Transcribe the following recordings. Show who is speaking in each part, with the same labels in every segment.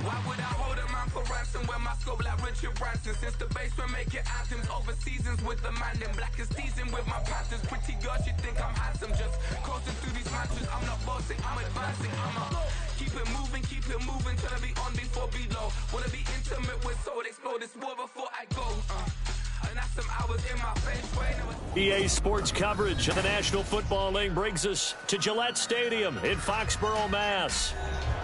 Speaker 1: Why would I hold a man for ransom when my scope like Richard Branson? Since the basement making anthems over seasons with the man in black is teasing with my Panthers. Pretty girl, she think I'm handsome. Just coasting through these matches. I'm not bossing, I'm advancing. Keep it moving till I be on before below. Wanna be intimate with soul, explore this war before I go. And that's some hours in my face right now.
Speaker 2: EA Sports coverage of the National Football League brings us to Gillette Stadium in Foxborough, Mass.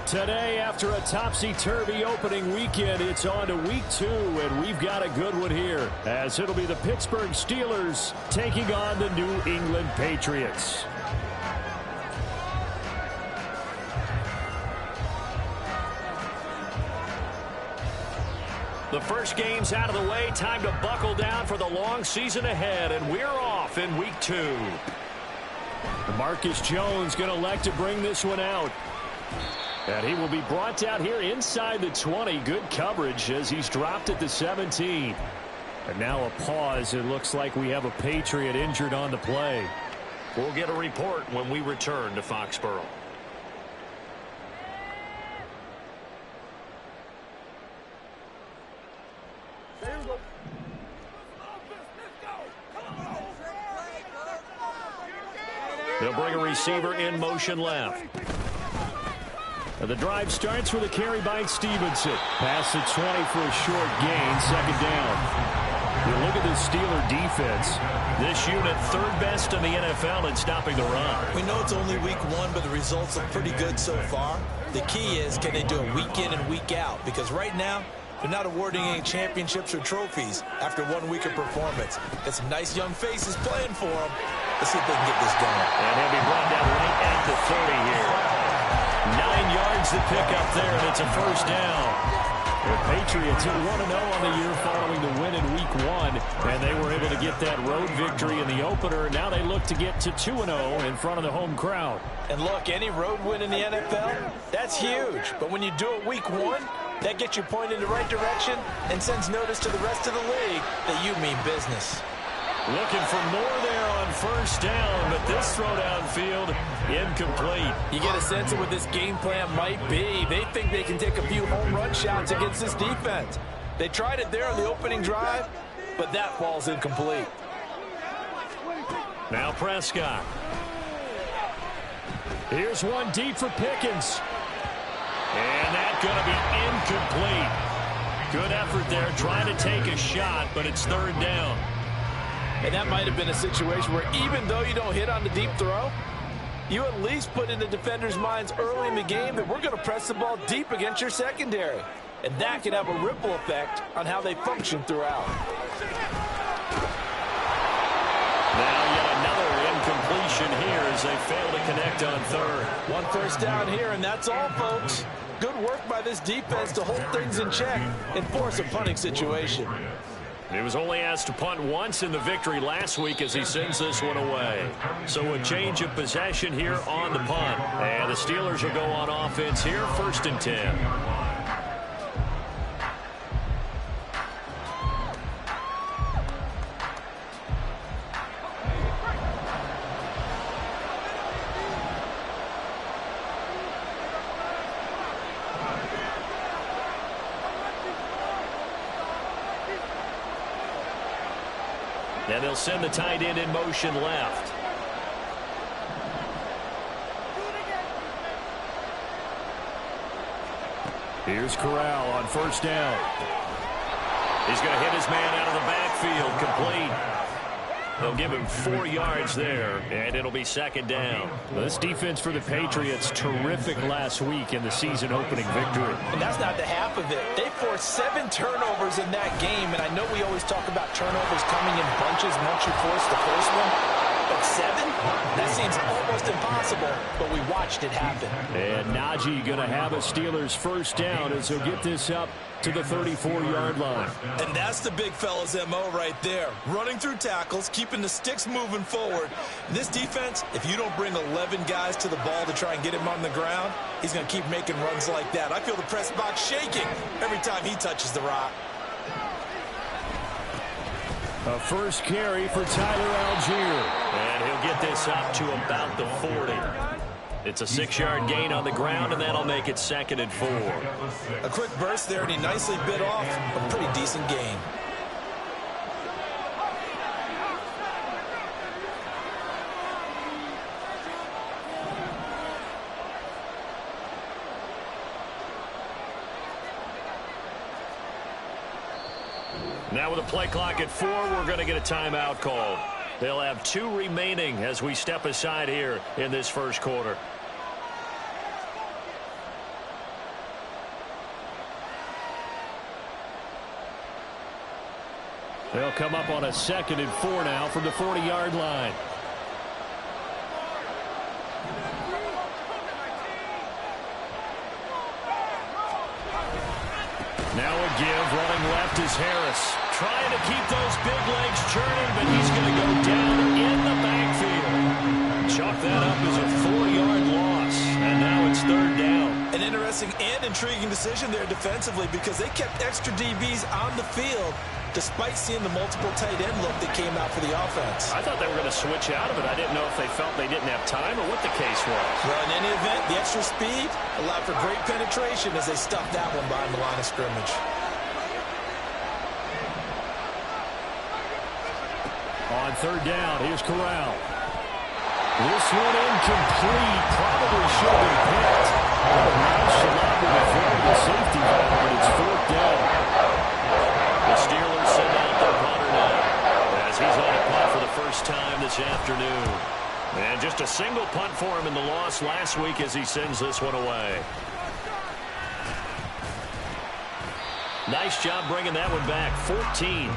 Speaker 2: Today, after a topsy-turvy opening weekend, it's on to week 2, and we've got a good one here, as it'll be the Pittsburgh Steelers taking on the New England Patriots. The first game's out of the way. Time to buckle down for the long season ahead, and we're off in week 2. Marcus Jones going to elect to bring this one out. And he will be brought out here inside the 20. Good coverage as he's dropped at the 17. And now a pause. It looks like we have a Patriot injured on the play. We'll get a report when we return to Foxborough. They'll bring a receiver in motion left. The drive starts with a carry by Stevenson. Past the 20 for a short gain, second down. You look at the Steeler defense. This unit, third best in the NFL in stopping the run.
Speaker 3: We know it's only week 1, but the results look pretty good so far. The key is, can they do it week in and week out? Because right now, they're not awarding any championships or trophies after 1 week of performance. Got some nice young faces playing for them. Let's see if they can get this done.
Speaker 2: And he'll be brought down right at the 30 here. 9 yards to pick up there, and it's a first down. The Patriots hit 1-0 on the year following the win in week 1, and they were able to get that road victory in the opener. Now they look to get to 2-0 in front of the home crowd.
Speaker 3: And look, any road win in the NFL, that's huge. But when you do it week 1, that gets you pointed in the right direction and sends notice to the rest of the league that you mean business.
Speaker 2: Looking for more there on first down, but this throw downfield incomplete.
Speaker 3: You get a sense of what this game plan might be. They think they can take a few home run shots against this defense. They tried it there on the opening drive, but that falls incomplete.
Speaker 2: Now Prescott. Here's one deep for Pickens. And that's going to be incomplete. Good effort there, trying to take a shot, but it's third down.
Speaker 3: And that might have been a situation where even though you don't hit on the deep throw, you at least put in the defenders' minds early in the game that we're going to press the ball deep against your secondary. And that can have a ripple effect on how they function throughout.
Speaker 2: Now yet another incompletion here as they fail to connect on third.
Speaker 3: One first down here, and that's all, folks. Good work by this defense to hold things in check and force a punting situation.
Speaker 2: He was only asked to punt once in the victory last week as he sends this one away. So a change of possession here on the punt. And the Steelers will go on offense here, 1st and 10. And they'll send the tight end in motion left. Here's Corral on first down. He's going to hit his man out of the backfield, complete. They'll give him 4 yards there, and it'll be second down. This defense for the Patriots, terrific last week in the season-opening victory.
Speaker 3: And that's not the half of it. They forced 7 turnovers in that game, and I know we always talk about turnovers coming in bunches once you force the first one. But 7? That seems almost impossible, but we watched it happen.
Speaker 2: And Najee going to have a Steelers first down as he'll get this up to the 34-yard line.
Speaker 3: And that's the big fella's MO right there. Running through tackles, keeping the sticks moving forward. This defense, if you don't bring 11 guys to the ball to try and get him on the ground, he's going to keep making runs like that. I feel the press box shaking every time he touches the rock.
Speaker 2: A first carry for Tyler Algier. And he'll get this up to about the 40. It's a 6-yard gain on the ground, and that'll make it 2nd and 4.
Speaker 3: A quick burst there, and he nicely bit off a pretty decent gain.
Speaker 2: Now with a play clock at 4, we're going to get a timeout call. They'll have 2 remaining as we step aside here in this first quarter. They'll come up on a 2nd and 4 now from the 40-yard line. Now a give, running left is Harris. Trying to keep those big legs churning, but he's going to go down in the backfield. Chalk that up as a 4-yard loss, and now it's 3rd down.
Speaker 3: An interesting and intriguing decision there defensively because they kept extra DBs on the field despite seeing the multiple tight end look that came out for the offense.
Speaker 2: I thought they were going to switch out of it. I didn't know if they felt they didn't have time or what the case was.
Speaker 3: Well, in any event, the extra speed allowed for great penetration as they stuffed that one behind the line of scrimmage.
Speaker 2: On 3rd down, here's Corral. This one incomplete. Probably should have been picked. Now Shalom with the safety valve, but it's 4th down. The Steelers send out their punter now as he's on a punt for the first time this afternoon. And just a single punt for him in the loss last week as he sends this one away. Nice job bringing that one back. 14.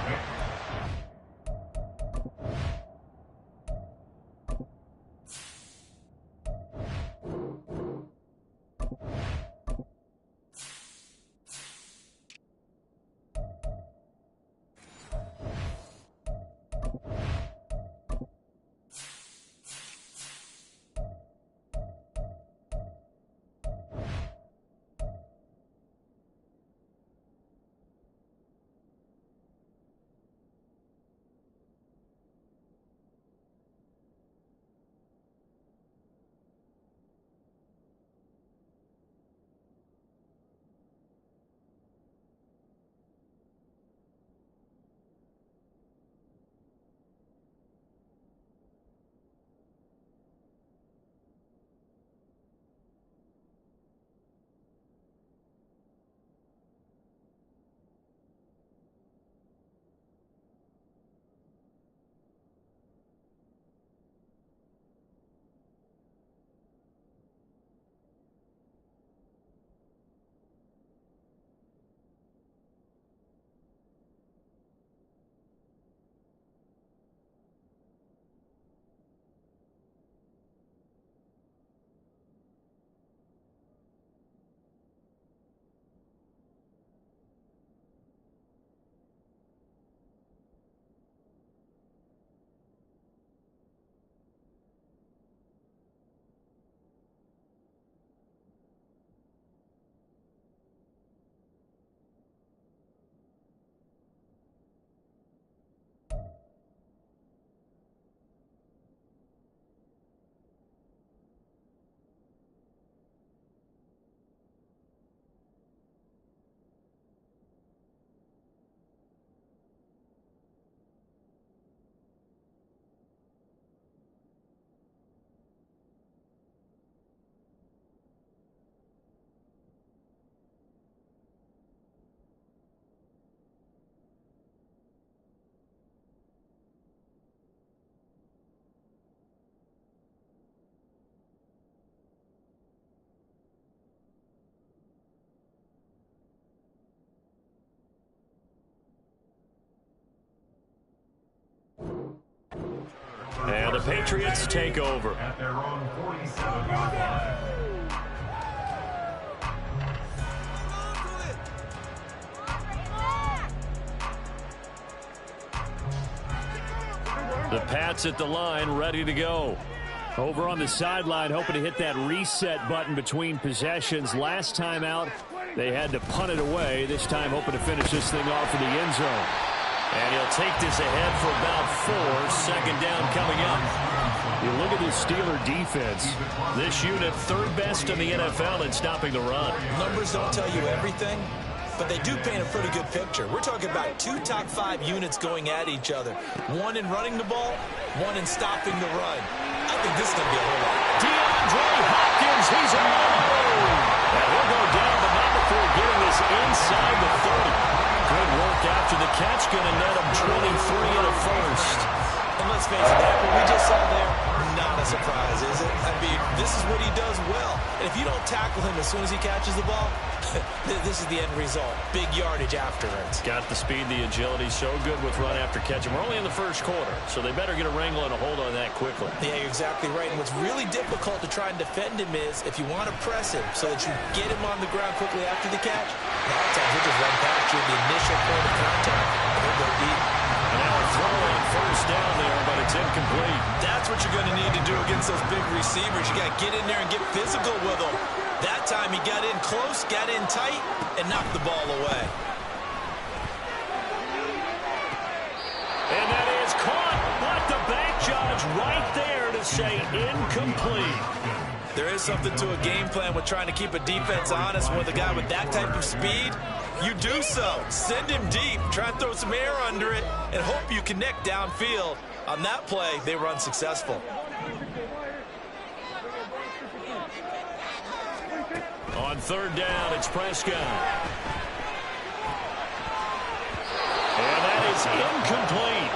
Speaker 2: And the Patriots take over.
Speaker 4: At their own 47-yard line.
Speaker 2: The Pats at the line, ready to go. Over on the sideline, hoping to hit that reset button between possessions. Last time out, they had to punt it away. This time, hoping to finish this thing off in the end zone. And he'll take this ahead for about 4. 2nd down coming up. You look at this Steeler defense. This unit, third best in the NFL in stopping the run.
Speaker 3: Numbers don't tell you everything, but they do paint a pretty good picture. We're talking about 2 top 5 units going at each other. One in running the ball, one in stopping the run. I think this is going to be a whole lot.
Speaker 2: DeAndre Hopkins, he's alone. And he'll go down, but not before getting this inside the 30. Good work after the catch, going to net him 23 and a first.
Speaker 3: And let's face it, that what we just saw there, not a surprise, is it? I mean, this is what he does well. And if you don't tackle him as soon as he catches the ball, this is the end result. Big yardage after it.
Speaker 2: Got the speed, the agility, so good with run after catch. And we're only in the first quarter, so they better get a wrangle and a hold on that quickly.
Speaker 3: Yeah, you're exactly right. And what's really difficult to try and defend him is if you want to press him so that you get him on the ground quickly after the catch, a lot of times he'll just run past you at the initial point of contact, and he'll go deep.
Speaker 2: And now a throw on first down there, but it's incomplete.
Speaker 3: That's what you're going to need to do against those big receivers. You got to get in there and get physical with them. That time he got in close, got in tight, and knocked the ball away.
Speaker 2: And that is caught, but the back judge right there to say incomplete.
Speaker 3: There is something to a game plan with trying to keep a defense honest. With a guy with that type of speed, you do so. Send him deep, try and throw some air under it, and hope you connect downfield. On that play, they were unsuccessful.
Speaker 2: On third down, it's Prescott. And that is incomplete.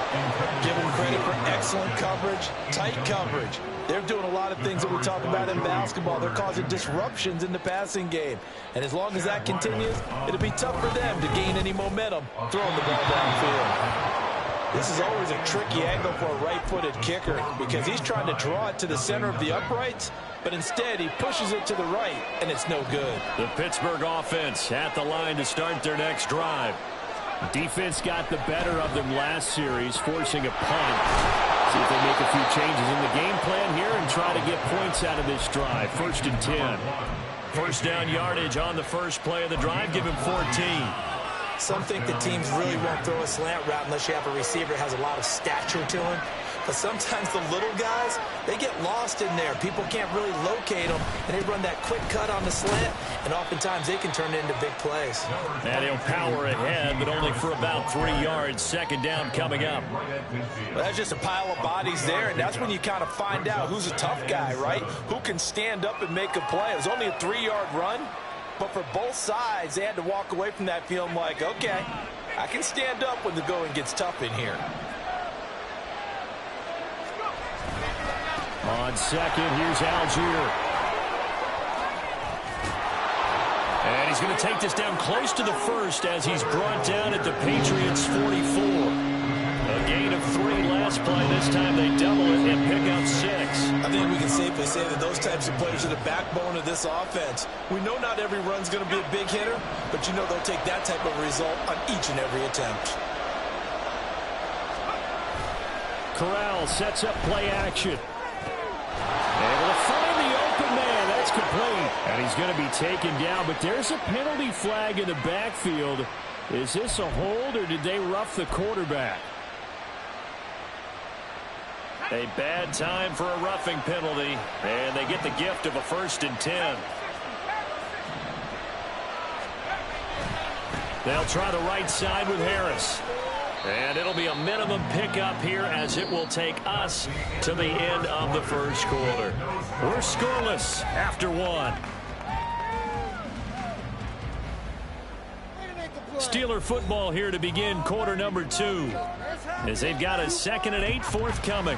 Speaker 3: Give them credit for excellent coverage, tight coverage. They're doing a lot of things that we talk about in basketball. They're causing disruptions in the passing game. And as long as that continues, it'll be tough for them to gain any momentum throwing the ball downfield. This is always a tricky angle for a right-footed kicker because he's trying to draw it to the center of the uprights, but instead he pushes it to the right, and it's no good.
Speaker 2: The Pittsburgh offense at the line to start their next drive. Defense got the better of them last series, forcing a punt. See if they make a few changes in the game plan here and try to get points out of this drive. 1st and 10. First down yardage on the first play of the drive. Give him 14.
Speaker 3: Some think the teams really won't throw a slant route unless you have a receiver that has a lot of stature to him. But sometimes the little guys, they get lost in there. People can't really locate them, and they run that quick cut on the slant, and oftentimes they can turn it into big plays.
Speaker 2: And he'll power ahead, but only for about 3 yards. Second down coming up.
Speaker 3: Well, that's just a pile of bodies there, and that's when you kind of find out who's a tough guy, right? Who can stand up and make a play. It was only a 3-yard run, but for both sides, they had to walk away from that feeling like, okay, I can stand up when the going gets tough in here.
Speaker 2: On second, here's Algier. And he's going to take this down close to the first as he's brought down at the Patriots' 44. A gain of 3 last play. This time they double it and pick up 6.
Speaker 3: I think we can safely say that those types of players are the backbone of this offense. We know not every run's going to be a big hitter, but you know they'll take that type of result on each and every attempt.
Speaker 2: Corral sets up play action. Able to find the open man. That's complete. And he's going to be taken down, but there's a penalty flag in the backfield. Is this a hold, or did they rough the quarterback? A bad time for a roughing penalty, and they get the gift of a 1st and 10. They'll try the right side with Harris. And it'll be a minimum pickup here as it will take us to the end of the first quarter. We're scoreless after 1. Steeler football here to begin quarter number 2 as they've got a 2nd and 8 forthcoming.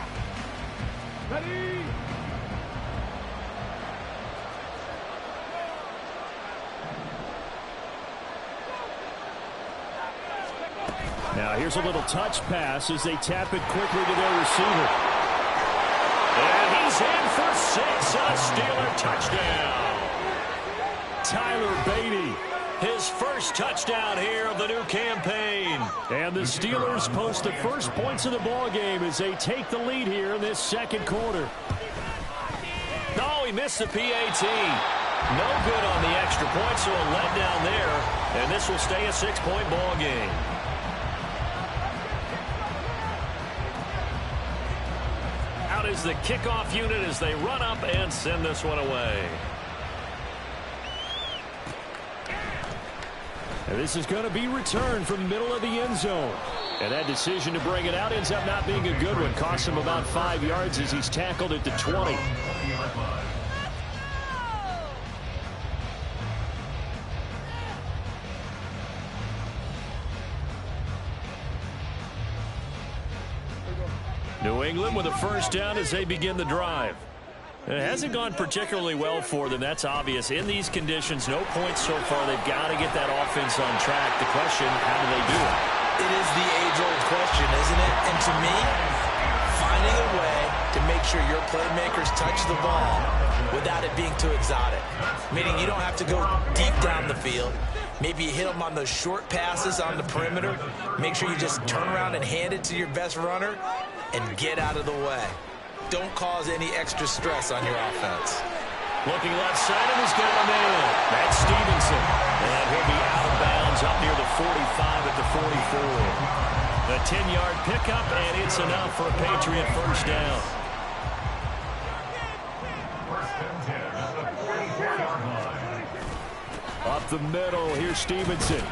Speaker 4: Ready?
Speaker 2: Now here's a little touch pass as they tap it quickly to their receiver. And he's in for 6, a Steeler touchdown. Tyler Beatty, his first touchdown here of the new campaign. And the Steelers post the first points of the ball game as they take the lead here in this second quarter. No, he missed the PAT. No good on the extra point, so a letdown there. And this will stay a 6-point ball game. is the kickoff unit as they run up and send this one away. And this is going to be returned from the middle of the end zone. And that decision to bring it out ends up not being a good one. Costs him about 5 yards as he's tackled at the 20. New England with a first down as they begin the drive. It hasn't gone particularly well for them. That's obvious. In these conditions, no points so far. They've got to get that offense on track. The question, how do they do it?
Speaker 3: It is the age-old question, isn't it? And to me, finding a way to make sure your playmakers touch the ball without it being too exotic. Meaning you don't have to go deep down the field. Maybe you hit them on those short passes on the perimeter. Make sure you just turn around and hand it to your best runner and get out of the way. Don't cause any extra stress on your offense.
Speaker 2: Looking left side, and he's got a man. That's Stevenson. And he'll be out of bounds up near the 45 at the 44. The 10-yard pickup, and it's enough for a Patriot first down. Up the middle, here's Stevenson.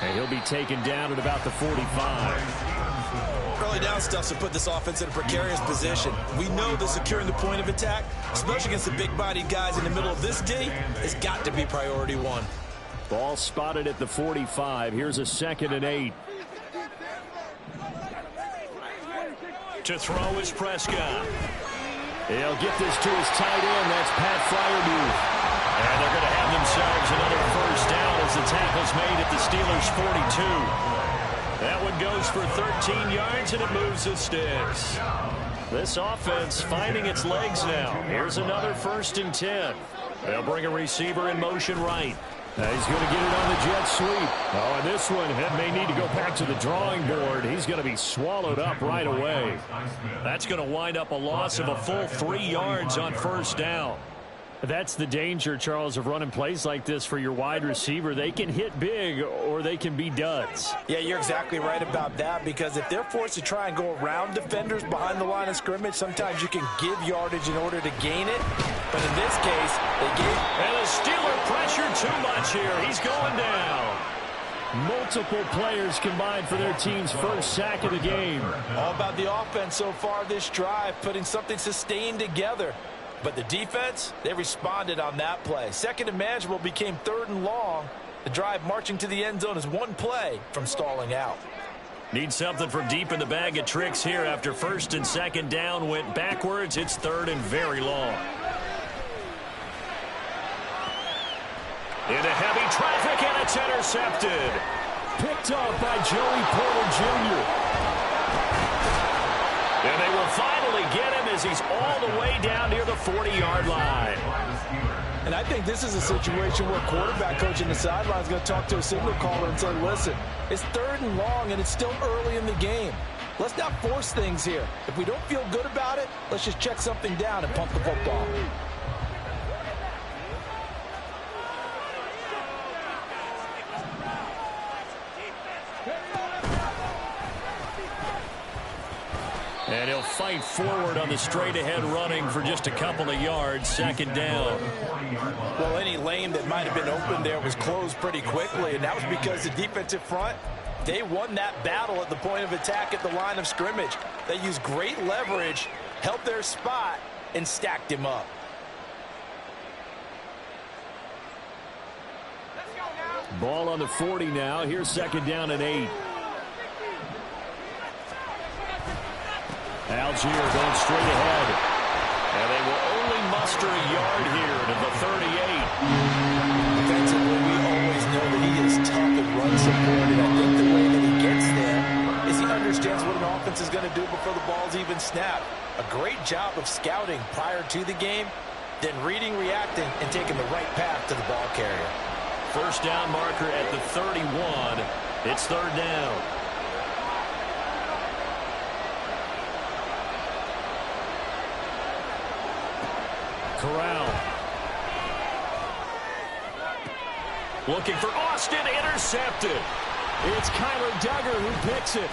Speaker 2: And he'll be taken down at about the 45.
Speaker 3: Early down stuff to put this offense in a precarious position. We know that securing the point of attack, especially against the big-bodied guys in the middle of this D, has got to be priority one.
Speaker 2: Ball spotted at the 45. Here's a 2nd and 8. To throw is Prescott. He'll get this to his tight end. That's Pat Freiermuth. And they're going to have themselves another first down as the tackle's made at the Steelers' 42. That one goes for 13 yards, and it moves the sticks. This offense finding its legs now. Here's another 1st and 10. They'll bring a receiver in motion right. He's going to get it on the jet sweep. Oh, and this one may need to go back to the drawing board. He's going to be swallowed up right away. That's going to wind up a loss of a full 3 yards on first down. That's the danger, Charles, of running plays like this for your wide receiver. They can hit big or they can be duds.
Speaker 3: Yeah, you're exactly right about that, because if they're forced to try and go around defenders behind the line of scrimmage, sometimes you can give yardage in order to gain it. But in this case, they gave...
Speaker 2: And the Steeler pressured too much here. He's going down. Multiple players combined for their team's first sack of the game.
Speaker 3: All about the offense so far this drive, putting something sustained together. But the defense, they responded on that play. 2nd and manageable became 3rd and long. The drive marching to the end zone is one play from stalling out.
Speaker 2: Need something from deep in the bag of tricks here after 1st and 2nd down went backwards. It's 3rd and very long. Into heavy traffic, and it's intercepted. Picked up by Joey Porter Jr. And they will finally get him as he's all the way down near the 40-yard line.
Speaker 3: And I think this is a situation where quarterback coach in the sideline is going to talk to a signal caller and say, listen, it's 3rd and long and it's still early in the game. Let's not force things here. If we don't feel good about it, let's just check something down and pump the football.
Speaker 2: And he'll fight forward on the straight-ahead running for just a couple of yards. 2nd down.
Speaker 3: Well, any lane that might have been open there was closed pretty quickly, and that was because the defensive front, they won that battle at the point of attack at the line of scrimmage. They used great leverage, held their spot, and stacked him up.
Speaker 2: Ball on the 40 now. Here's 2nd down and 8. Algier going straight ahead. And they will only muster a yard here to the 38.
Speaker 3: Defensively, we always know that he is tough and run support, and I think the way that he gets there is he understands what an offense is going to do before the ball's even snapped. A great job of scouting prior to the game, then reading, reacting, and taking the right path to the ball carrier.
Speaker 2: First down marker at the 31. It's 3rd down. Corral. Looking for Austin, intercepted. It's Kyler Duggar who picks it.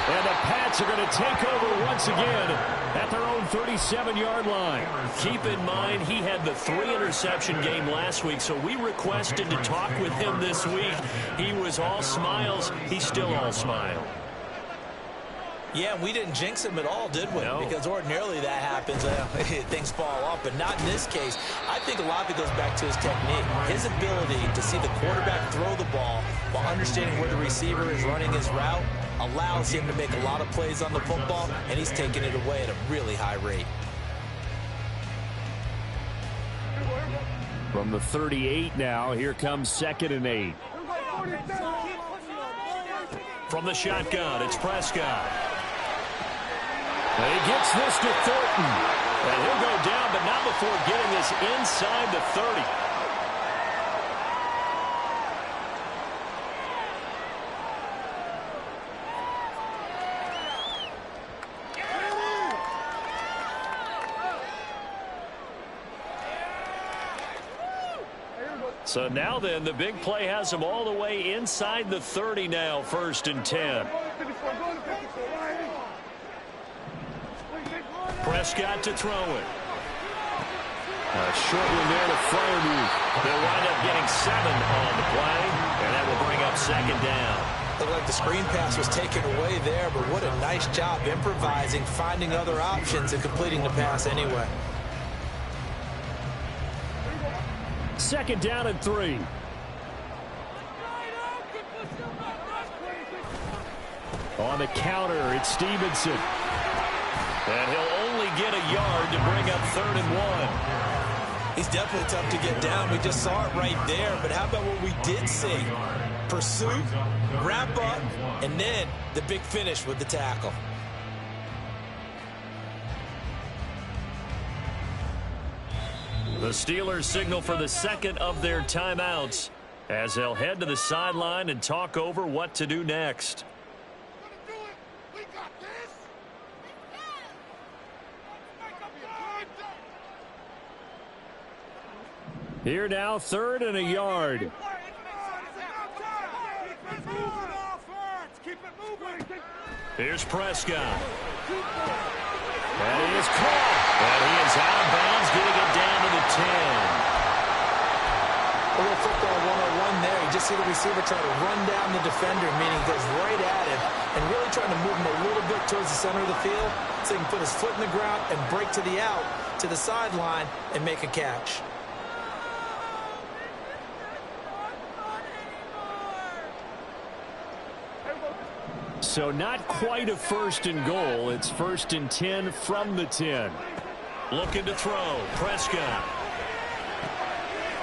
Speaker 2: And the Pats are going to take over once again at their own 37-yard line. Keep in mind, he had the 3-interception game last week, so we requested to talk with him this week. He was all smiles. He's still all smile.
Speaker 3: Yeah, we didn't jinx him at all, did we?
Speaker 2: No.
Speaker 3: Because ordinarily that happens. Things fall off, but not in this case. I think a lot of it goes back to his technique. His ability to see the quarterback throw the ball while understanding where the receiver is running his route allows him to make a lot of plays on the football, and he's taking it away at a really high rate.
Speaker 2: From the 38 now, here comes 2nd and 8. From the shotgun, it's Prescott. And he gets this to Thornton. And he'll go down, but not before getting this inside the 30. So now then, the big play has him all the way inside the 30 now, 1st and 10. Prescott to throw it. A short one there to Freiermuth. They'll wind up getting 7 on the play, and that will bring up 2nd down.
Speaker 3: Looked like the screen pass was taken away there, but what a nice job improvising, finding other options, and completing the pass anyway.
Speaker 2: 2nd down and 3. On the counter, it's Stevenson. And he'll only get a yard to bring up 3rd and 1.
Speaker 3: He's definitely tough to get down. We just saw it right there. But how about what we did see? Pursuit, wrap up, and then the big finish with the tackle.
Speaker 2: The Steelers signal for the 2nd of their timeouts as they'll head to the sideline and talk over what to do next. Here now, 3rd and a yard. Here's Prescott. And he is caught. And he is out of bounds, getting it down to the 10.
Speaker 3: A little football 101 there. You just see the receiver try to run down the defender, meaning he goes right at him, and really trying to move him a little bit towards the center of the field so he can put his foot in the ground and break to the out, to the sideline, and make a catch.
Speaker 2: So not quite a 1st and goal. It's 1st and 10 from the 10. Looking to throw. Prescott.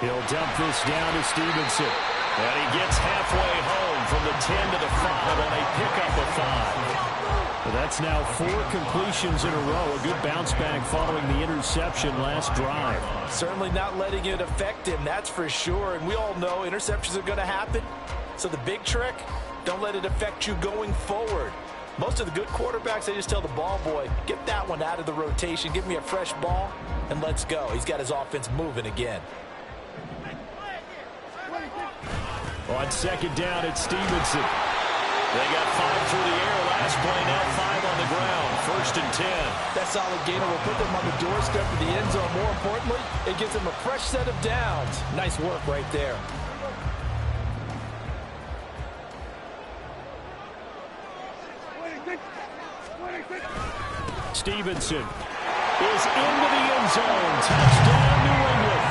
Speaker 2: He'll dump this down to Stevenson. And he gets halfway home from the 10 to the 5 on a pickup of 5. Well, that's now 4 completions in a row. A good bounce back following the interception last drive.
Speaker 3: Certainly not letting it affect him, that's for sure. And we all know interceptions are going to happen. So the big trick, don't let it affect you going forward. Most of the good quarterbacks, they just tell the ball boy, get that one out of the rotation, give me a fresh ball, and let's go. He's got his offense moving again.
Speaker 2: On 2nd down, it's Stevenson. They got 5 through the air last play, now 5 on the ground. 1st and 10.
Speaker 3: That solid gainer will put them on the doorstep of the end zone. More importantly, it gives them a fresh set of downs. Nice work right there.
Speaker 2: Stevenson is into the end zone. Touchdown, New England.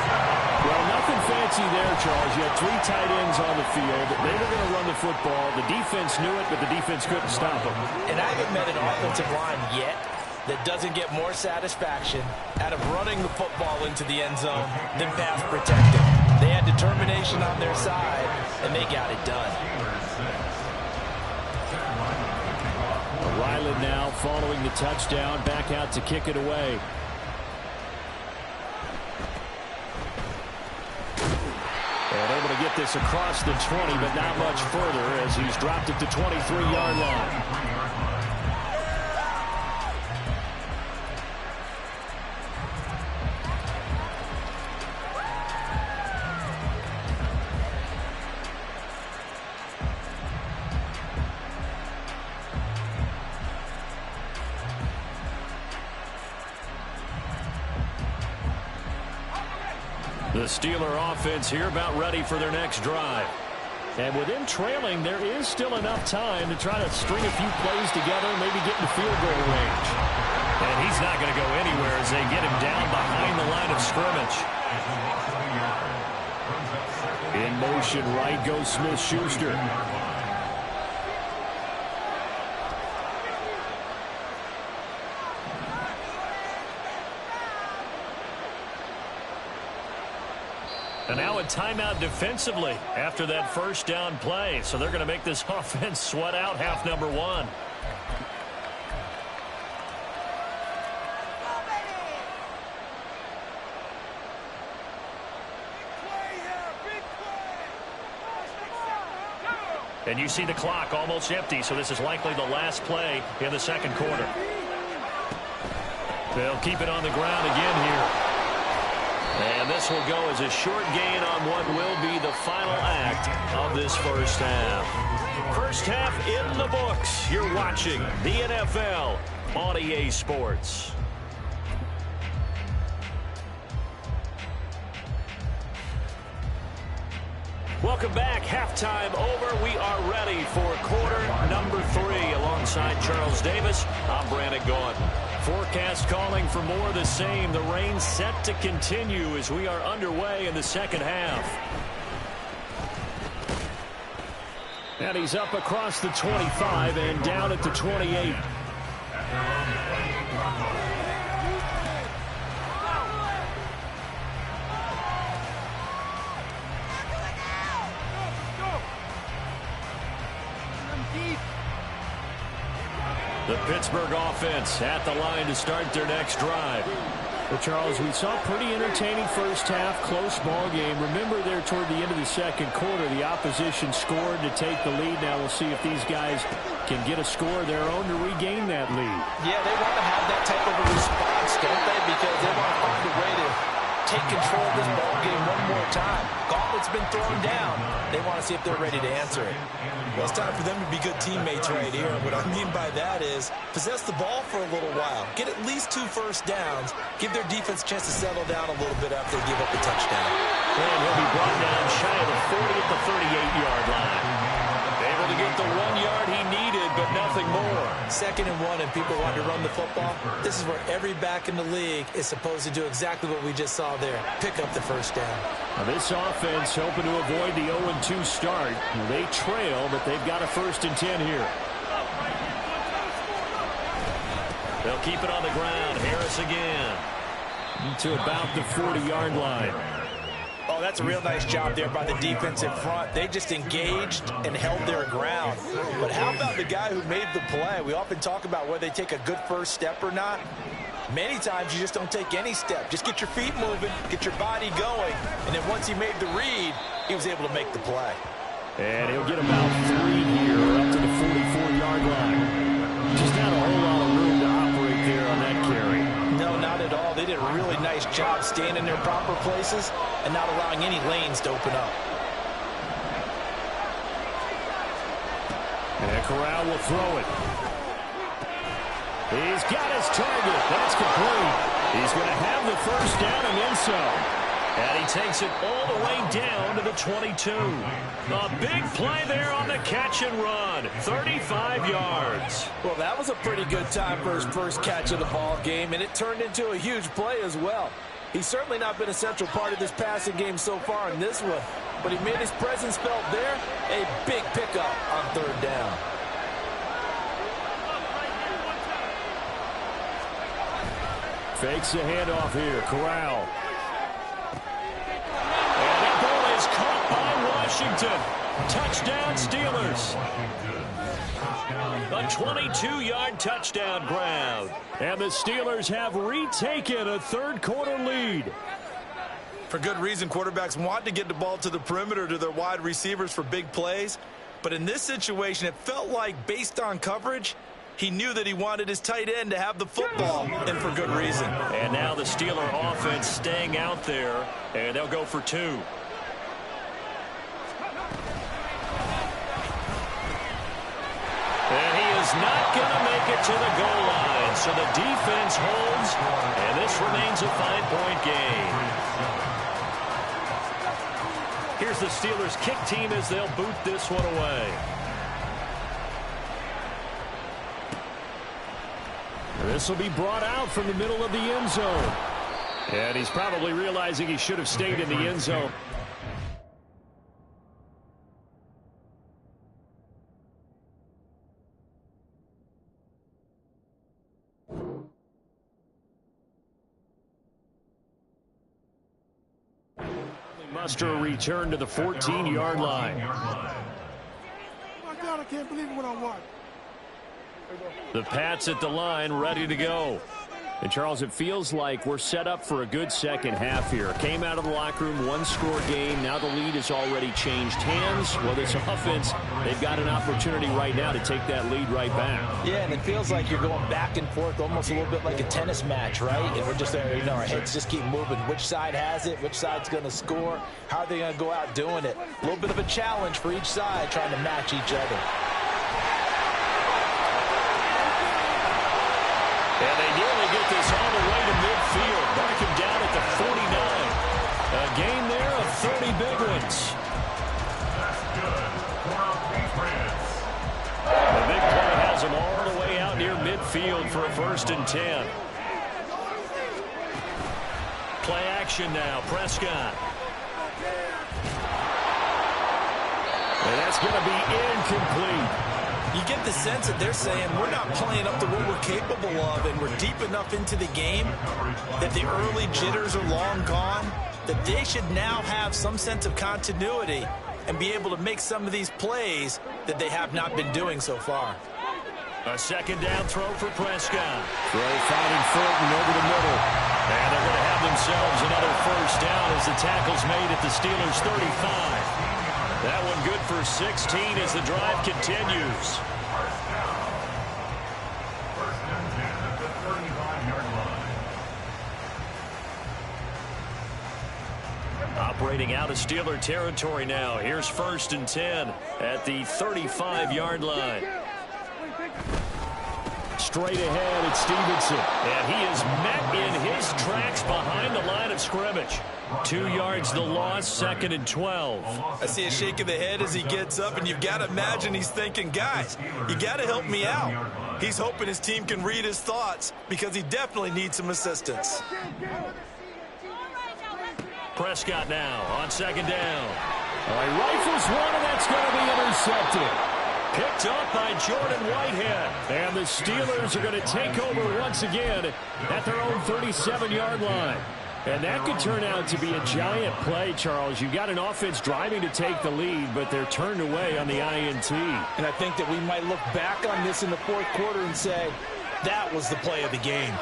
Speaker 2: Well, nothing fancy there, Charles. You had 3 tight ends on the field. They were going to run the football. The defense knew it, but the defense couldn't stop them.
Speaker 3: And I haven't met an offensive line yet that doesn't get more satisfaction out of running the football into the end zone than pass protecting. They had determination on their side, and they got it done.
Speaker 2: Ryland now following the touchdown, back out to kick it away. And able to get this across the 20, but not much further as he's dropped it to 23-yard line. The Steeler offense here about ready for their next drive. And with them trailing, there is still enough time to try to string a few plays together, maybe get in field goal range. And he's not going to go anywhere as they get him down behind the line of scrimmage. In motion, right goes Smith-Schuster. And now a timeout defensively after that first down play. So they're going to make this offense sweat out half number one. And you see the clock almost empty, so this is likely the last play in the second quarter. They'll keep it on the ground again here. And this will go as a short gain on what will be the final act of this first half. First half in the books. You're watching the NFL on EA Sports. Welcome back. Halftime over. We are ready for quarter number 3. Alongside Charles Davis, I'm Brandon Gordon. Forecast calling for more of the same. The rain set to continue as we are underway in the second half. And he's up across the 25 and down at the 28. The Pittsburgh offense at the line to start their next drive. Well, Charles, we saw a pretty entertaining first half, close ball game. Remember there toward the end of the second quarter, the opposition scored to take the lead. Now we'll see if these guys can get a score of their own to regain that lead.
Speaker 3: Yeah, they want to have that type of a response, don't they? Because they want to find a way to take control of this ball game one more time. Gauntlet's been thrown down. They want to see if they're ready to answer it. Well, it's time for them to be good teammates right here. What I mean by that is possess the ball for a little while. Get at least 2 first downs. Give their defense a chance to settle down a little bit after they give up the touchdown.
Speaker 2: And he'll be brought down shy of the 40 at the 38-yard line. Able to get the 1 yard he needed, but nothing more. 2nd and 1, and people want to run the football. This is where every back in the league is supposed to do exactly what we just saw there. Pick up the first down. Now this offense hoping to avoid the 0-2 start. They trail, but they've got a 1st and 10 here. They'll keep it on the ground. Harris again. To about the 40-yard line.
Speaker 3: Oh, that's a real nice job there by the defense in front. They just engaged and held their ground. But how about the guy who made the play? We often talk about whether they take a good first step or not. Many times you just don't take any step. Just get your feet moving, get your body going, and then once he made the read, he was able to make the play.
Speaker 2: And he'll get about 3 here up to the 44-yard line. Just not a whole lot of room to operate there on that carry.
Speaker 3: No, not at all. They did a really nice job staying in their proper places and not allowing any lanes to open up.
Speaker 2: And Corral will throw it. He's got his target. That's complete. He's going to have the first down and then some. And he takes it all the way down to the 22. A big play there on the catch and run. 35 yards.
Speaker 3: Well, that was a pretty good time for his first catch of the ball game, and it turned into a huge play as well. He's certainly not been a central part of this passing game so far in this one, but he made his presence felt there. A big pickup on 3rd down.
Speaker 2: Fakes the handoff here. Corral. And that ball is caught by Washington. Touchdown Steelers. A 22-yard touchdown grab. And the Steelers have retaken a 3rd quarter lead.
Speaker 3: For good reason, quarterbacks want to get the ball to the perimeter to their wide receivers for big plays. But in this situation, it felt like based on coverage, he knew that he wanted his tight end to have the football, and for good reason.
Speaker 2: And now the Steeler offense staying out there, and they'll go for 2. And he is not going to make it to the goal line, so the defense holds, and this remains a 5-point game. Here's the Steelers kick team as they'll boot this one away. This will be brought out from the middle of the end zone. And he's probably realizing he should have stayed in the end zone. Muster a return to the 14-yard line.
Speaker 4: Oh my God, I can't believe what I watched.
Speaker 2: The Pats at the line, ready to go. And, Charles, it feels like we're set up for a good second half here. Came out of the locker room, one-score game. Now the lead has already changed hands. Well, this offense, they've got an opportunity right now to take that lead right back.
Speaker 3: Yeah, and it feels like you're going back and forth, almost a little bit like a tennis match, right? And we're just there, our heads just keep moving. Which side has it? Which side's going to score? How are they going to go out doing it? A little bit of a challenge for each side, trying to match each other.
Speaker 2: And they nearly get this all the way to midfield. Mark him down at the 49. A gain there of 30 big ones. The big play has him all the way out near midfield for a 1st and 10. Play action now. Prescott. And that's going to be incomplete.
Speaker 3: You get the sense that they're saying we're not playing up to what we're capable of, and we're deep enough into the game that the early jitters are long gone, that they should now have some sense of continuity and be able to make some of these plays that they have not been doing so far.
Speaker 2: A second down throw for Prescott. Throw finding Fulton over the middle. And they're going to have themselves another 1st down as the tackle's made at the Steelers' 35. That one good for 16 as the drive continues. Operating out of Steeler territory now. Here's 1st and 10 at the 35-yard line. Straight ahead, it's Stevenson. And he is met in his tracks behind the line of scrimmage. 2 yards the loss, 2nd and 12.
Speaker 3: I see a shake of the head as he gets up, and you've got to imagine he's thinking, guys, you got to help me out. He's hoping his team can read his thoughts because he definitely needs some assistance.
Speaker 2: Prescott now on 2nd down. All right, rifles one, and that's going to be intercepted. Picked up by Jordan Whitehead. And the Steelers are going to take over once again at their own 37-yard line. And that could turn out to be a giant play, Charles. You've got an offense driving to take the lead, but they're turned away on the INT.
Speaker 3: And I think that we might look back on this in the 4th quarter and say, that was the play of the game.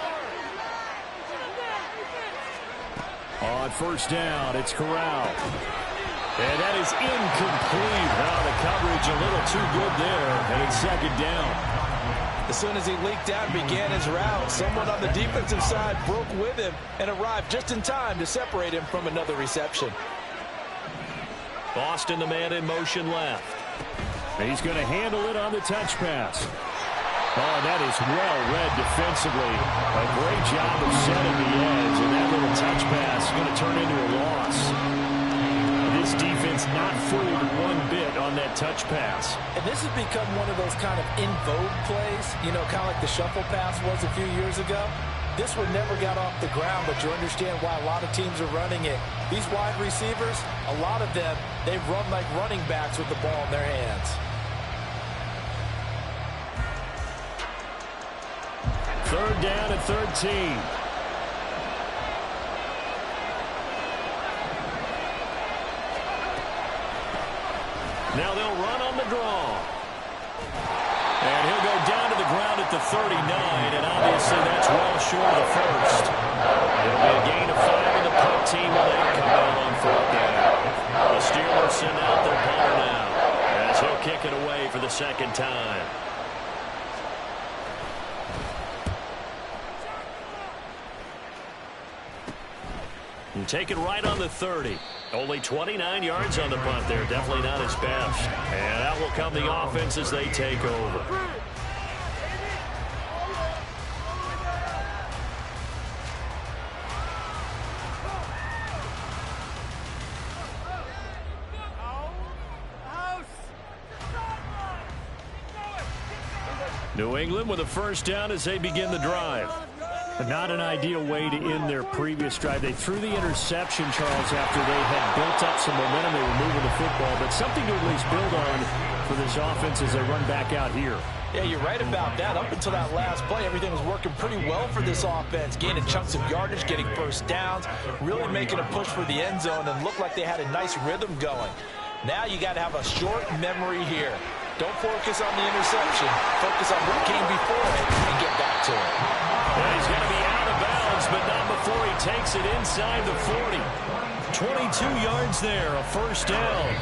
Speaker 2: On 1st down, it's Corral. And that is incomplete. Now the coverage a little too good there, and it's 2nd down.
Speaker 3: As soon as he leaked out and began his route, someone on the defensive side broke with him and arrived just in time to separate him from another reception.
Speaker 2: Boston, the man in motion left. He's going to handle it on the touch pass. Oh, that is well read defensively. A great job of setting the edge, and that little touch pass is going to turn into a loss. This defense not fooled one bit on that touch pass.
Speaker 3: And this has become one of those kind of in vogue plays, you know, kind of like the shuffle pass was a few years ago. This one never got off the ground, but you understand why a lot of teams are running it. These wide receivers, a lot of them, they run like running backs with the ball in their hands.
Speaker 2: 3rd down and 13. Now they'll run on the draw. And he'll go down to the ground at the 39, and obviously that's well short of the 1st. It'll be a gain of 5, and the punt team will then come out on 4th down. The Steelers send out their punter now as he'll kick it away for the 2nd time. And take it right on the 30. Only 29 yards on the punt there. Definitely not his best. And out will come the offense as they take over. New England with a first down as they begin the drive. Not an ideal way to end their previous drive. They threw the interception, Charles, after they had built up some momentum. They were moving the football, but something to at least build on for this offense as they run back out here.
Speaker 3: Yeah, you're right about that. Up until that last play, everything was working pretty well for this offense, gaining chunks of yardage, getting first downs, really making a push for the end zone, and looked like they had a nice rhythm going. Now you got to have a short memory here. Don't focus on the interception. Focus on what came before it and get back to it.
Speaker 2: Well, he's going to be out of bounds, but not before he takes it inside the 40. 22 yards there, a first down.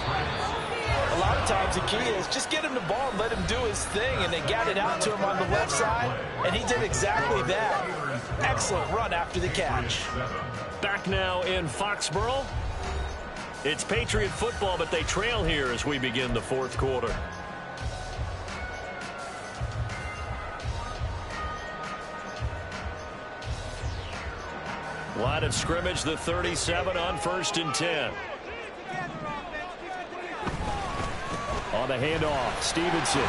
Speaker 3: A lot of times the key is just get him the ball and let him do his thing, and they got it out to him on the left side, and he did exactly that. Excellent run after the catch.
Speaker 2: Back now in Foxborough. It's Patriot football, but they trail here as we begin the fourth quarter. Line of scrimmage, the 37 on 1st and 10. On the handoff, Stevenson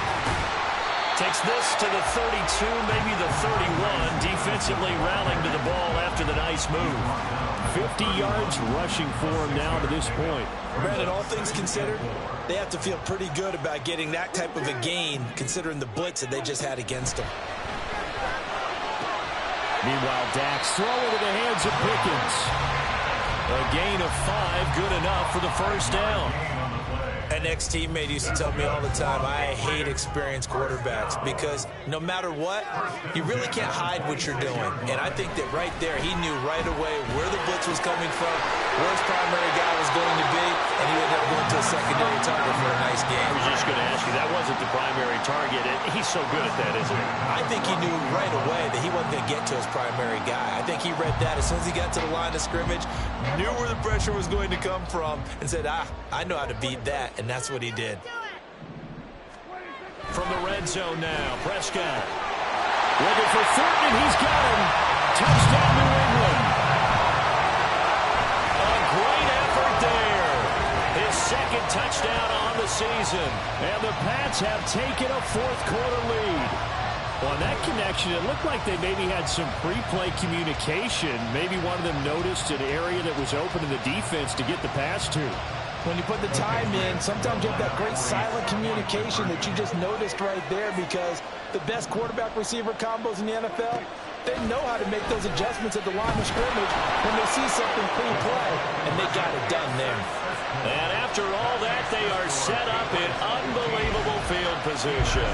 Speaker 2: takes this to the 32, maybe the 31. Defensively rallying to the ball after the nice move. 50 yards rushing for him now to this point.
Speaker 3: Brandon, all things considered, they have to feel pretty good about getting that type of a gain, considering the blitz that they just had against them.
Speaker 2: Meanwhile, Dax throw into the hands of Pickens. A gain of 5, good enough for the first down.
Speaker 3: An ex-teammate used to tell me all the time, I hate experienced quarterbacks because no matter what, you really can't hide what you're doing. And I think that right there, he knew right away where the blitz was coming from, where his primary guy was going to be, and he ended up going to a secondary target for a nice game.
Speaker 2: I was just going to ask you, that wasn't the primary target. He's so good at that, isn't he?
Speaker 3: I think he knew right away that he wasn't going to get to his primary guy. I think he read that as soon as he got to the line of scrimmage, knew where the pressure was going to come from, and said, I know how to beat that. And that's what he did.
Speaker 2: From the red zone now, Prescott. Looking for Thornton, and he's got him. Touchdown, New England. A great effort there. His second touchdown on the season. And the Pats have taken a fourth-quarter lead. Well, on that connection, it looked like they maybe had some pre-play communication. Maybe one of them noticed an area that was open in the defense to get the pass to.
Speaker 3: When you put the time in, sometimes you have that great silent communication that you just noticed right there, because the best quarterback-receiver combos in the NFL, they know how to make those adjustments at the line of scrimmage when they see something pre-play, and they got it done there.
Speaker 2: And after all that, they are set up in unbelievable field position.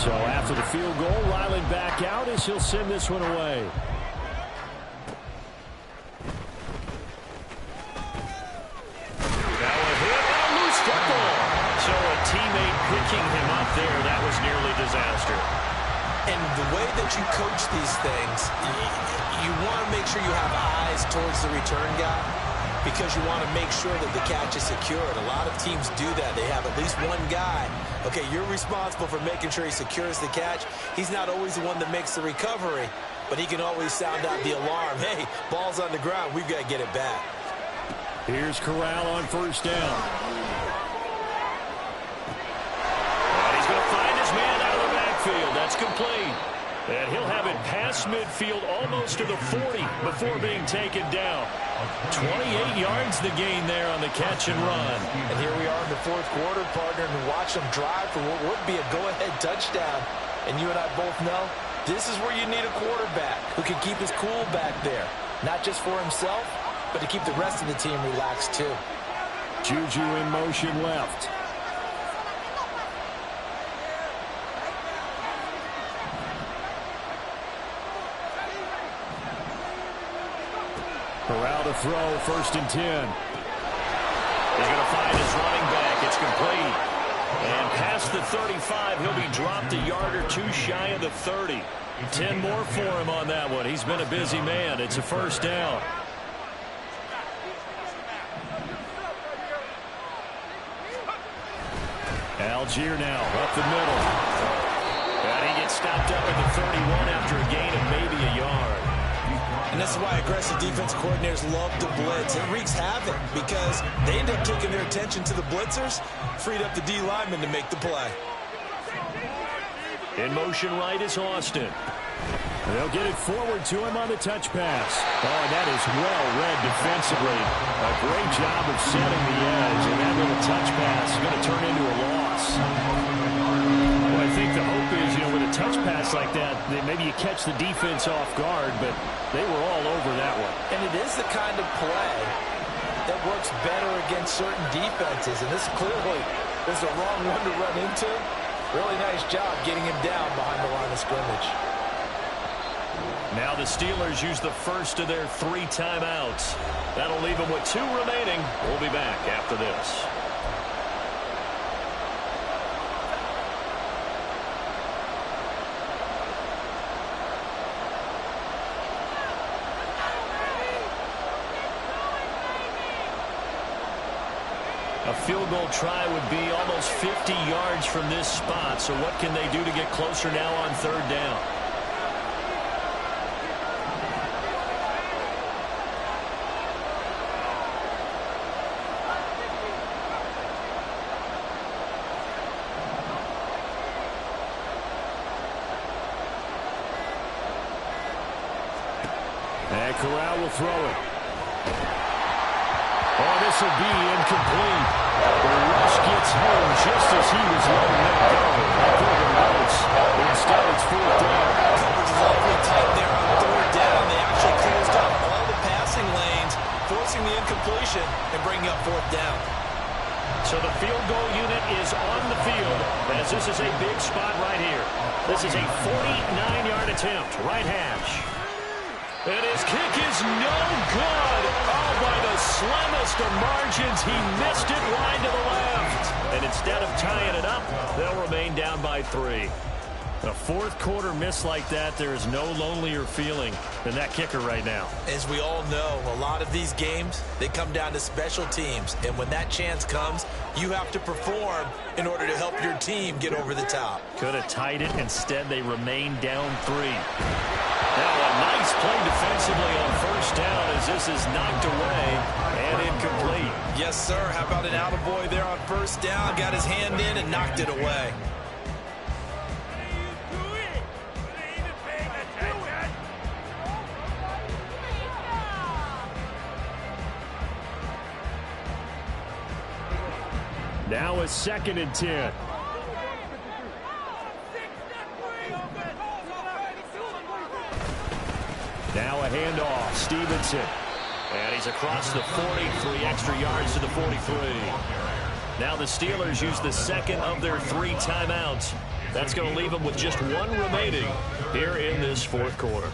Speaker 2: So after the field goal, Riley back out as he'll send this one away. So a teammate picking him up there, that was nearly disaster.
Speaker 3: And the way that you coach these things, you want to make sure you have eyes towards the return guy, because you want to make sure that the catch is secured. A lot of teams do that. They have at least one guy. Okay, you're responsible for making sure he secures the catch. He's not always the one that makes the recovery, but he can always sound out the alarm. Hey, ball's on the ground. We've got to get it back.
Speaker 2: Here's Corral on first down. That's complete. And he'll have it past midfield almost to the 40 before being taken down. 28 yards the gain there on the catch and run.
Speaker 3: And here we are in the fourth quarter, partner, and watch them drive for what would be a go-ahead touchdown. And you and I both know this is where you need a quarterback who can keep his cool back there. Not just for himself, but to keep the rest of the team relaxed too.
Speaker 2: Juju in motion left. Corral to throw, 1st and 10. He's going to find his running back. It's complete. And past the 35, he'll be dropped a yard or two shy of the 30. 10 more for him on that one. He's been a busy man. It's a first down. Algier now up the middle. And he gets stopped up at the 31 after a gain of maybe a yard.
Speaker 3: And this is why aggressive defensive coordinators love to blitz. It wreaks havoc because they end up taking their attention to the blitzers, freed up the D lineman to make the play.
Speaker 2: In motion right is Austin. They'll get it forward to him on the touch pass. Oh, that is well read defensively. A great job of setting the edge, and that little touch pass is going to turn into a loss. Well, I think the hope is, with a touch pass like that, maybe you catch the defense off guard, but they were all over that one.
Speaker 3: And it is the kind of play that works better against certain defenses, and this clearly is the wrong one to run into. Really nice job getting him down behind the line of scrimmage.
Speaker 2: Now the Steelers use the first of their 3 timeouts. That'll leave them with 2 remaining. We'll be back after this. A field goal try would be almost 50 yards from this spot. So what can they do to get closer now on 3rd down? And Corral will throw it. Oh, this will be incomplete. The rush gets home just as he was letting that go. Instead, it's 4th down.
Speaker 3: Coverage is awfully tight there on 3rd down. They actually closed up all the passing lanes, forcing the incompletion and bringing up 4th down.
Speaker 2: So the field goal unit is on the field as this is a big spot right here. This is a 49-yard attempt, right hash. And his kick is no good. Oh, by the slimmest of margins, he missed it wide to the left. And instead of tying it up, they'll remain down by 3. A 4th quarter miss like that, there is no lonelier feeling than that kicker right now.
Speaker 3: As we all know, a lot of these games, they come down to special teams. And when that chance comes, you have to perform in order to help your team get over the top.
Speaker 2: Could have tied it. Instead, they remain down 3. Now a nice play defensively on 1st down as this is knocked away and incomplete.
Speaker 3: Yes, sir. How about an attaboy there on 1st down? Got his hand in and knocked it away.
Speaker 2: Now a 2nd and 10. Now a handoff. Stevenson. And he's across the 40. 3 extra yards to the 43. Now the Steelers use the 2nd of their 3 timeouts. That's going to leave them with just 1 remaining here in this 4th quarter.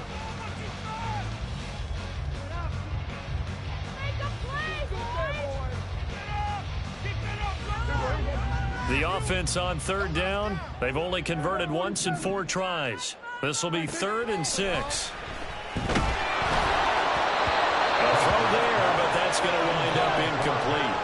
Speaker 2: The offense on 3rd down, they've only converted once in 4 tries. This will be 3rd and 6. A throw there, but that's going to wind up incomplete.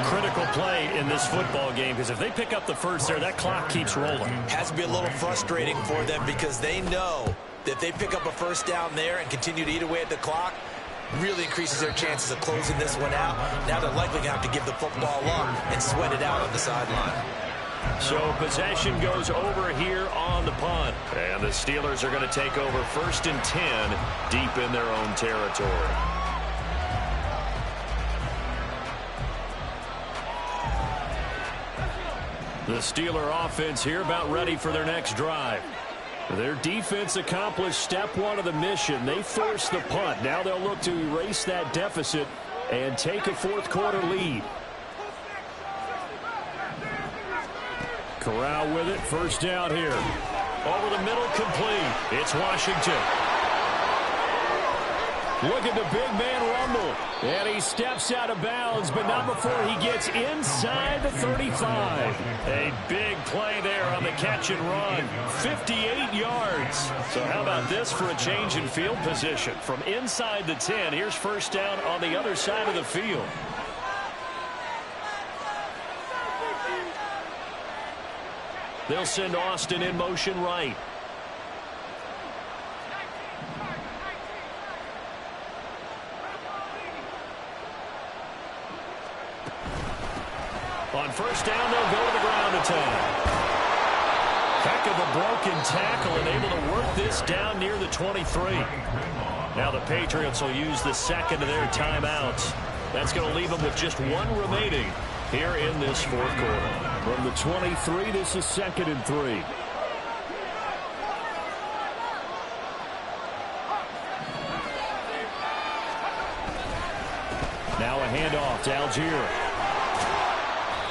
Speaker 2: Critical play in this football game because if they pick up the first there, that clock keeps rolling.
Speaker 3: Has to be a little frustrating for them because they know that if they pick up a 1st down there and continue to eat away at the clock, really increases their chances of closing this one out. Now they're likely going to have to give the football up and sweat it out on the sideline.
Speaker 2: So possession goes over here on the punt. And the Steelers are going to take over 1st and 10 deep in their own territory. The Steeler offense here about ready for their next drive. Their defense accomplished step 1 of the mission. They forced the punt. Now they'll look to erase that deficit and take a 4th quarter lead. Corral with it. 1st down here. Over the middle, complete. It's Washington. Look at the big man rumble. And he steps out of bounds, but not before he gets inside the 35. A big play there on the catch and run. 58 yards. So how about this for a change in field position? From inside the 10, here's 1st down on the other side of the field. They'll send Austin in motion right. On first down, they'll go to the ground attack. Heck of a broken tackle and able to work this down near the 23. Now the Patriots will use the second of their timeouts. That's going to leave them with just one remaining here in this fourth quarter. From the 23, this is 2nd and 3. Now a handoff to Algier.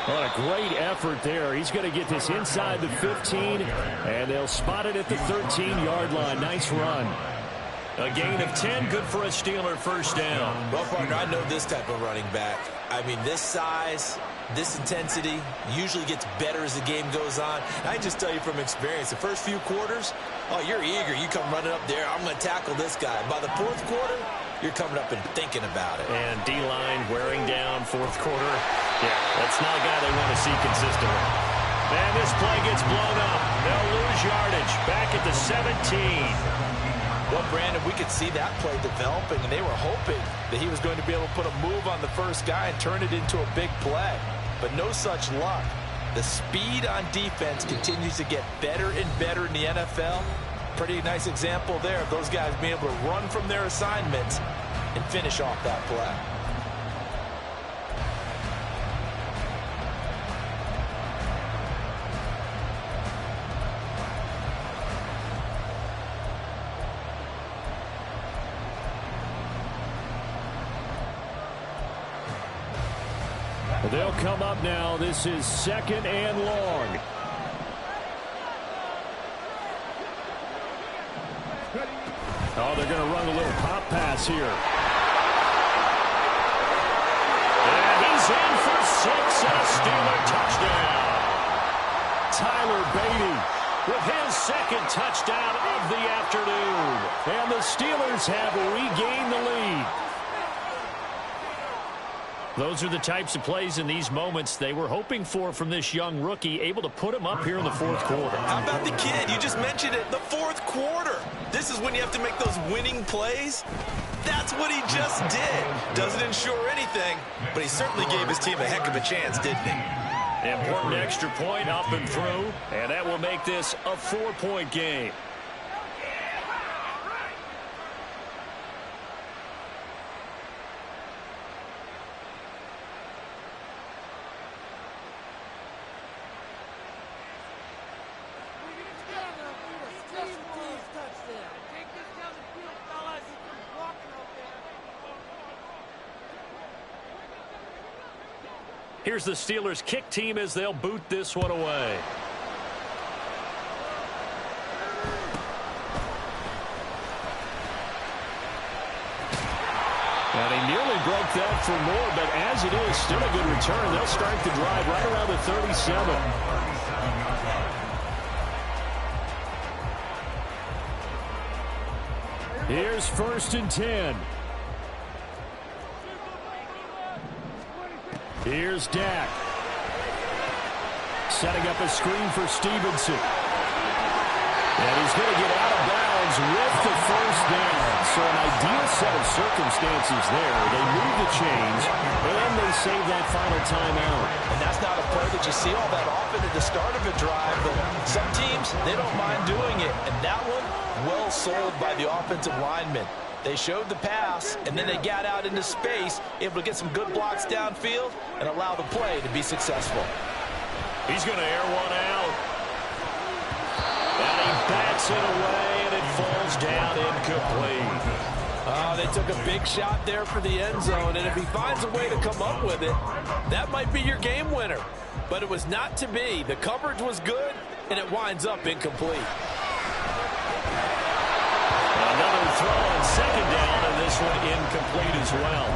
Speaker 2: What a great effort there. He's going to get this inside the 15, and they'll spot it at the 13-yard line. Nice run. A gain of 10, good for a Steeler first down.
Speaker 3: Well, partner, I know this type of running back. I mean, this size, this intensity usually gets better as the game goes on. I just tell you from experience, the first few quarters, oh, you're eager. You come running up there, I'm going to tackle this guy. By the fourth quarter, you're coming up and thinking about it.
Speaker 2: And D-line wearing down fourth quarter. Yeah, that's not a guy they want to see consistently. And this play gets blown up. They'll lose yardage back at the 17.
Speaker 3: Well, Brandon, we could see that play developing, and they were hoping that he was going to be able to put a move on the first guy and turn it into a big play. But no such luck. The speed on defense continues to get better and better in the NFL. Pretty nice example there of those guys being able to run from their assignments and finish off that play.
Speaker 2: They'll come up now. This is 2nd and long. Oh, they're going to run a little pop pass here. And he's in for 6 and a Steeler touchdown. Tyler Beatty with his 2nd touchdown of the afternoon. And the Steelers have regained the lead. Those are the types of plays in these moments they were hoping for from this young rookie, able to put him up here in the fourth quarter.
Speaker 3: How about the kid? You just mentioned it, the fourth quarter. This is when you have to make those winning plays. That's what he just did. Doesn't ensure anything, but he certainly gave his team a heck of a chance, didn't he?
Speaker 2: Important extra point up and through, and that will make this a 4-point game. Here's the Steelers' kick team as they'll boot this one away. And he nearly broke that for more, but as it is, still a good return. They'll start the drive right around the 37. Here's 1st and 10. Here's Dak. Setting up a screen for Stevenson. And he's going to get out of bounds with the first down. So an ideal set of circumstances there. They move the chains, and they save that final timeout.
Speaker 3: And that's not a play that you see all that often at the start of a drive, but some teams, they don't mind doing it. And that one, well sold by the offensive lineman. They showed the pass, and then they got out into space, able to get some good blocks downfield and allow the play to be successful.
Speaker 2: He's going to air one out. And he bats it away, and it falls down incomplete.
Speaker 3: Oh, they took a big shot there for the end zone, and if he finds a way to come up with it, that might be your game winner. But it was not to be. The coverage was good, and it winds up incomplete.
Speaker 2: Another throw on 2nd down, and this one incomplete as well.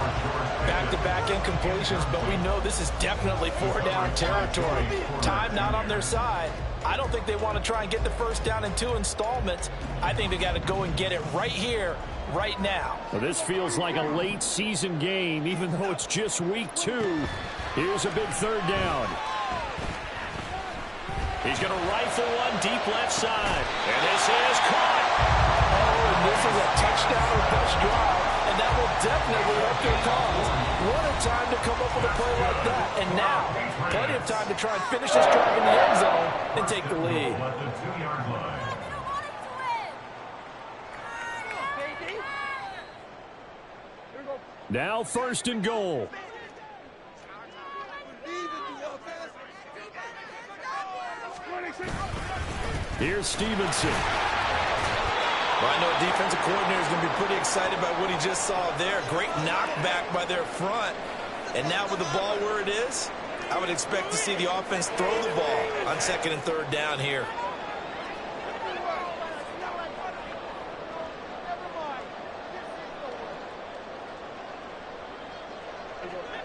Speaker 3: Back-to-back incompletions, but we know this is definitely 4-down territory. Time not on their side. I don't think they want to try and get the first down in 2 installments. I think they got to go and get it right here, right now.
Speaker 2: Well, this feels like a late season game, even though it's just week 2. Here's a big 3rd down. He's going to rifle one deep left side, and this is caught.
Speaker 3: Oh, and this is a touchdown or bust drive, and that will definitely help their cause. What a time to come up with a play like that. And now, plenty of time to try and finish this drive in the end zone and take the lead.
Speaker 2: Now 1st and goal. Here's Stevenson.
Speaker 3: Well, I know a defensive coordinator is going to be pretty excited by what he just saw there. Great knockback by their front. And now with the ball where it is, I would expect to see the offense throw the ball on 2nd and 3rd down here.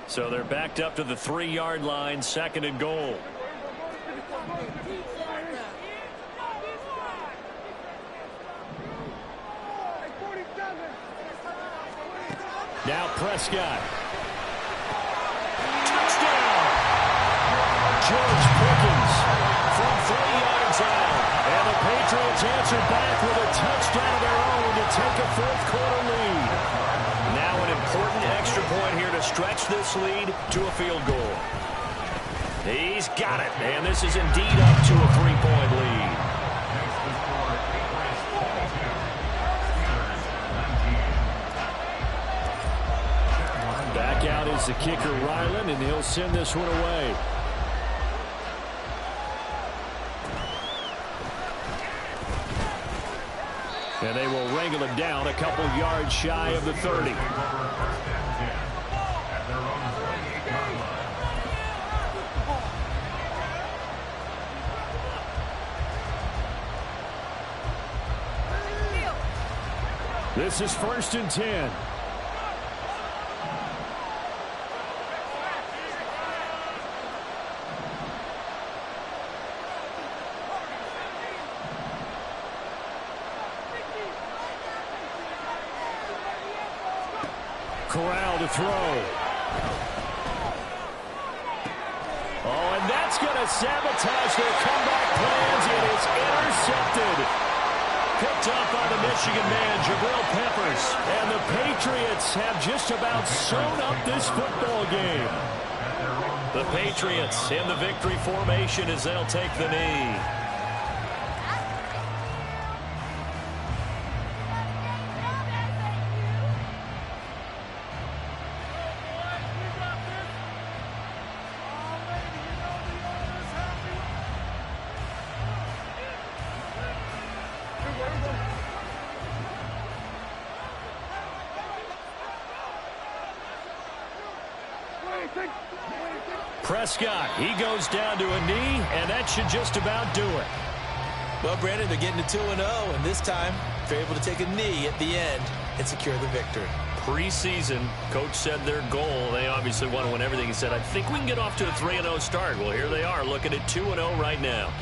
Speaker 2: So they're backed up to the 3-yard line, 2nd and goal. Now Prescott. Touchdown! George Pickens from 3 yards out. And the Patriots answer back with a touchdown of their own to take a 4th-quarter lead. Now an important extra point here to stretch this lead to a field goal. He's got it, and this is indeed up to a 3-point lead. Back out is the kicker, Ryland, and he'll send this one away. And they will wrangle him down a couple yards shy of the 30. This is 1st and 10. Corral to throw. Oh, and that's going to sabotage their comeback plans. It is intercepted. Picked up by the Michigan man, Jabril Peppers. And the Patriots have just about sewn up this football game. The Patriots in the victory formation as they'll take the knee. Prescott, he goes down to a knee, and that should just about do it.
Speaker 3: Well, Brandon, they're getting to 2-0, and this time they're able to take a knee at the end and secure the victory.
Speaker 2: Preseason, coach said their goal, they obviously want to win everything. He said, I think we can get off to a 3-0 start. Well, here they are, looking at 2-0 right now.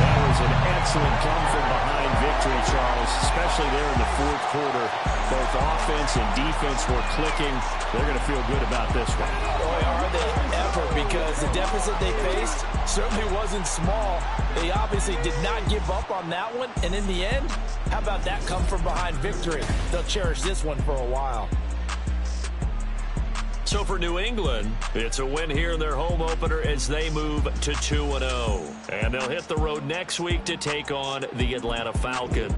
Speaker 2: That was an excellent come-from-behind victory, Charles, especially there in the 4th quarter. Both offense and defense were clicking. They're going to feel good about this one.
Speaker 3: Boy, are they ever, because the deficit they faced certainly wasn't small. They obviously did not give up on that one, and in the end, how about that come-from-behind victory? They'll cherish this one for a while.
Speaker 2: So for New England, it's a win here in their home opener as they move to 2-0. And they'll hit the road next week to take on the Atlanta Falcons.